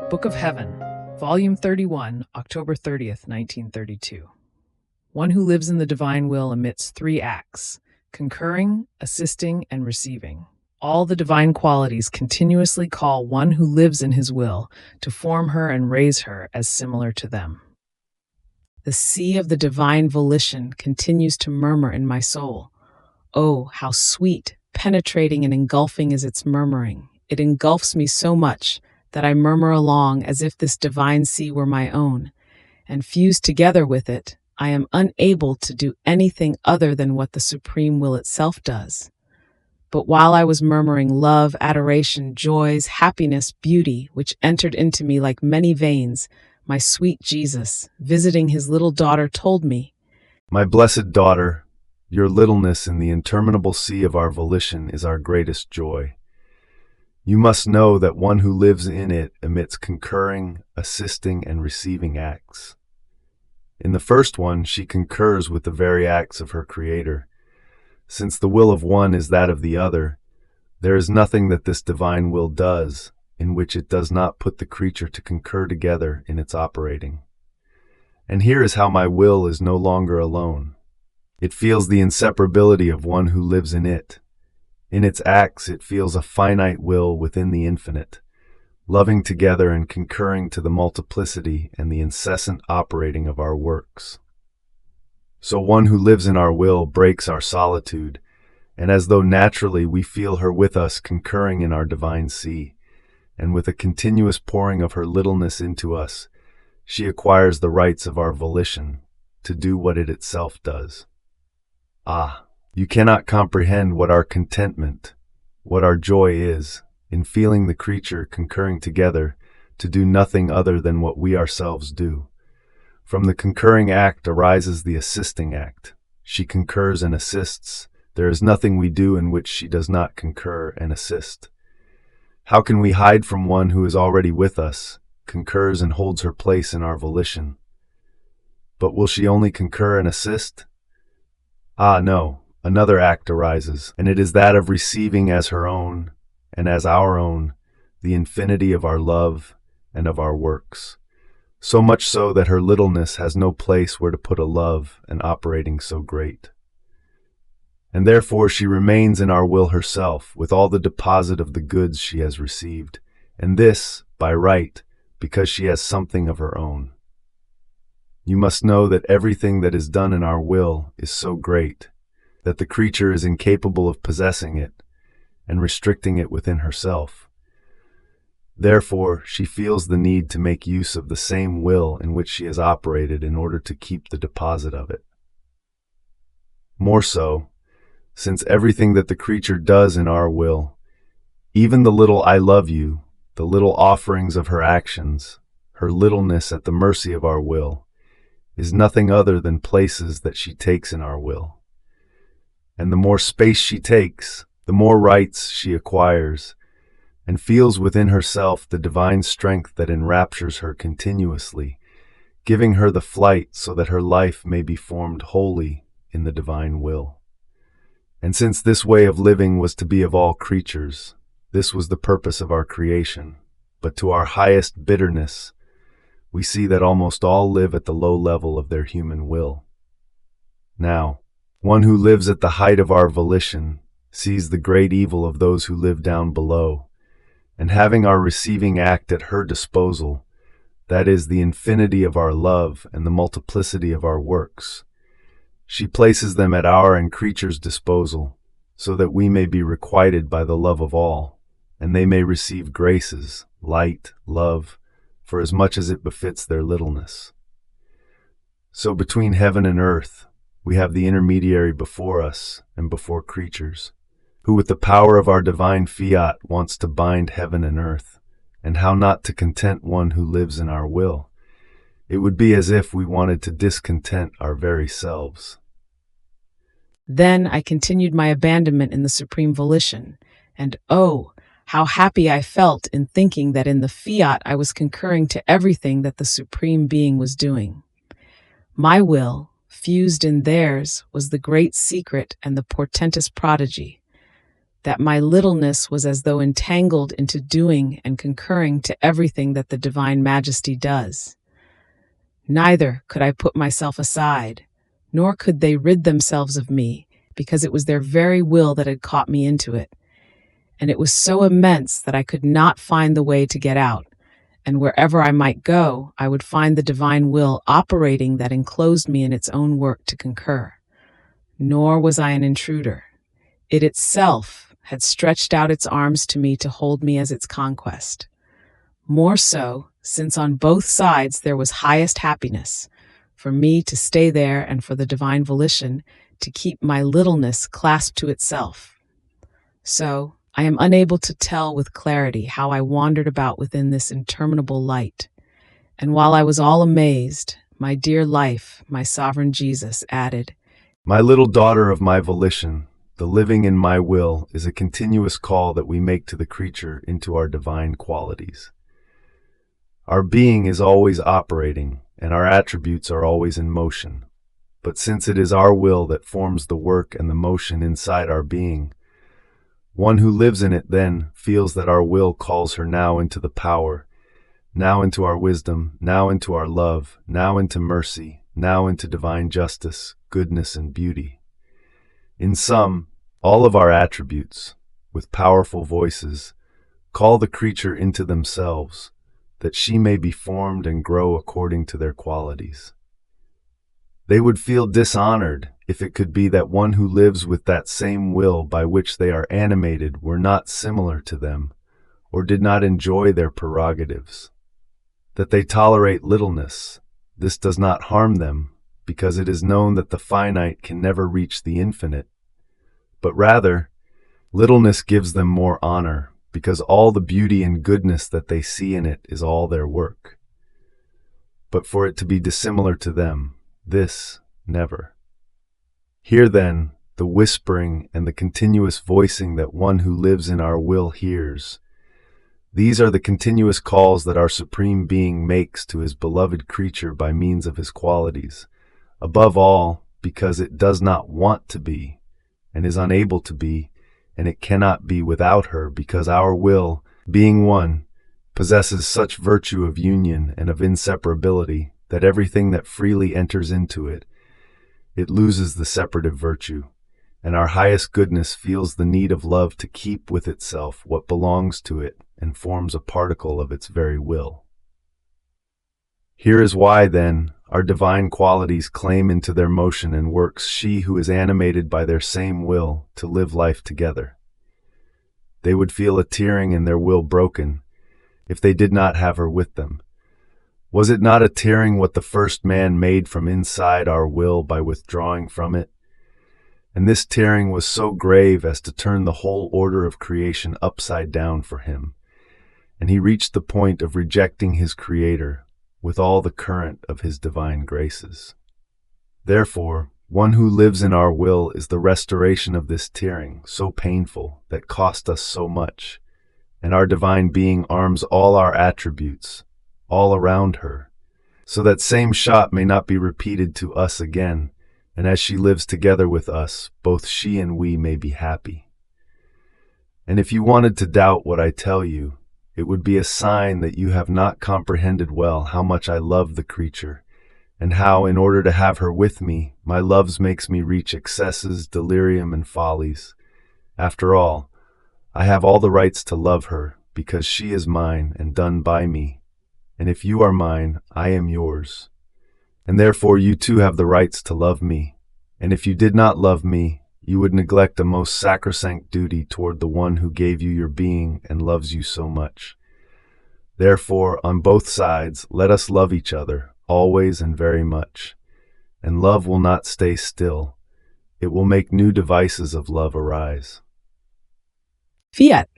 Book of Heaven, Volume 31, October 30th, 1932. One who lives in the divine will emits three acts: concurring, assisting, and receiving. All the divine qualities continuously call one who lives in his will to form her and raise her as similar to them. The sea of the divine volition continues to murmur in my soul. Oh, how sweet, penetrating and engulfing is its murmuring. It engulfs me so much that I murmur along as if this divine sea were my own, and fused together with it, I am unable to do anything other than what the Supreme Will itself does. But while I was murmuring love, adoration, joys, happiness, beauty, which entered into me like many veins, my sweet Jesus, visiting his little daughter, told me, "My blessed daughter, your littleness in the interminable sea of our volition is our greatest joy. You must know that one who lives in it emits concurring, assisting, and receiving acts. In the first one, she concurs with the very acts of her Creator. Since the will of one is that of the other, there is nothing that this divine will does in which it does not put the creature to concur together in its operating. And here is how my will is no longer alone. It feels the inseparability of one who lives in it. In its acts, it feels a finite will within the infinite, loving together and concurring to the multiplicity and the incessant operating of our works. So one who lives in our will breaks our solitude, and as though naturally we feel her with us concurring in our divine sea, and with a continuous pouring of her littleness into us, she acquires the rights of our volition to do what it itself does. Ah! You cannot comprehend what our contentment, what our joy is, in feeling the creature concurring together to do nothing other than what we ourselves do. From the concurring act arises the assisting act. She concurs and assists. There is nothing we do in which she does not concur and assist. How can we hide from one who is already with us, concurs and holds her place in our volition? But will she only concur and assist? Ah, no. Another act arises, and it is that of receiving as her own, and as our own, the infinity of our love and of our works, so much so that her littleness has no place where to put a love and operating so great. And therefore she remains in our will herself, with all the deposit of the goods she has received, and this, by right, because she has something of her own. You must know that everything that is done in our will is so great, that the creature is incapable of possessing it and restricting it within herself. Therefore, she feels the need to make use of the same will in which she has operated in order to keep the deposit of it. More so, since everything that the creature does in our will, even the little "I love you," the little offerings of her actions, her littleness at the mercy of our will, is nothing other than places that she takes in our will. And the more space she takes, the more rights she acquires, and feels within herself the divine strength that enraptures her continuously, giving her the flight so that her life may be formed wholly in the divine will. And since this way of living was to be of all creatures, this was the purpose of our creation, but to our highest bitterness, we see that almost all live at the low level of their human will. Now, one who lives at the height of our volition sees the great evil of those who live down below, and having our receiving act at her disposal, that is, the infinity of our love and the multiplicity of our works, she places them at our and creatures' disposal, so that we may be requited by the love of all, and they may receive graces, light, love, for as much as it befits their littleness. So between heaven and earth, we have the intermediary before us and before creatures, who with the power of our divine fiat wants to bind heaven and earth, and how not to content one who lives in our will? It would be as if we wanted to discontent our very selves. Then I continued my abandonment in the supreme volition, and oh, how happy I felt in thinking that in the fiat I was concurring to everything that the Supreme Being was doing. My will, fused in theirs, was the great secret and the portentous prodigy. that my littleness was as though entangled into doing and concurring to everything that the divine majesty does. Neither could I put myself aside, nor could they rid themselves of me, because it was their very will that had caught me into it. And it was so immense that I could not find the way to get out, and wherever I might go, I would find the divine will operating that enclosed me in its own work to concur. Nor was I an intruder. It itself had stretched out its arms to me to hold me as its conquest. More so, since on both sides there was highest happiness, for me to stay there and for the divine volition to keep my littleness clasped to itself. So, I am unable to tell with clarity how I wandered about within this interminable light. And while I was all amazed, my dear life, my sovereign Jesus, added, My little daughter of my volition, the living in my will is a continuous call that we make to the creature into our divine qualities. Our being is always operating, and our attributes are always in motion. But since it is our will that forms the work and the motion inside our being, one who lives in it then feels that our will calls her now into the power, now into our wisdom, now into our love, now into mercy, now into divine justice, goodness, and beauty. In sum, all of our attributes, with powerful voices, call the creature into themselves, that she may be formed and grow according to their qualities. They would feel dishonored if it could be that one who lives with that same will by which they are animated were not similar to them, or did not enjoy their prerogatives. That they tolerate littleness, this does not harm them, because it is known that the finite can never reach the infinite, but rather, littleness gives them more honor, because all the beauty and goodness that they see in it is all their work. But for it to be dissimilar to them, this never. Hear then the whispering and the continuous voicing that one who lives in our will hears. These are the continuous calls that our Supreme Being makes to his beloved creature by means of his qualities, above all because it does not want to be, and is unable to be, and it cannot be without her, because our will, being one, possesses such virtue of union and of inseparability that everything that freely enters into it, it loses the separative virtue, and our highest goodness feels the need of love to keep with itself what belongs to it and forms a particle of its very will. Here is why, then, our divine qualities claim into their motion and works she who is animated by their same will to live life together. They would feel a tearing and their will broken if they did not have her with them. Was it not a tearing what the first man made from inside our will by withdrawing from it? And this tearing was so grave as to turn the whole order of creation upside down for him, and he reached the point of rejecting his Creator with all the current of his divine graces. Therefore, one who lives in our will is the restoration of this tearing, so painful, that cost us so much, and our divine being arms all our attributes, all around her, so that same shot may not be repeated to us again, and as she lives together with us, both she and we may be happy. And if you wanted to doubt what I tell you, it would be a sign that you have not comprehended well how much I love the creature, and how, in order to have her with me, my loves makes me reach excesses, delirium, and follies. After all, I have all the rights to love her, because she is mine and done by me. And if you are mine, I am yours. And therefore you too have the rights to love me. And if you did not love me, you would neglect a most sacrosanct duty toward the one who gave you your being and loves you so much. Therefore, on both sides, let us love each other, always and very much. And love will not stay still. It will make new devices of love arise. Fiat.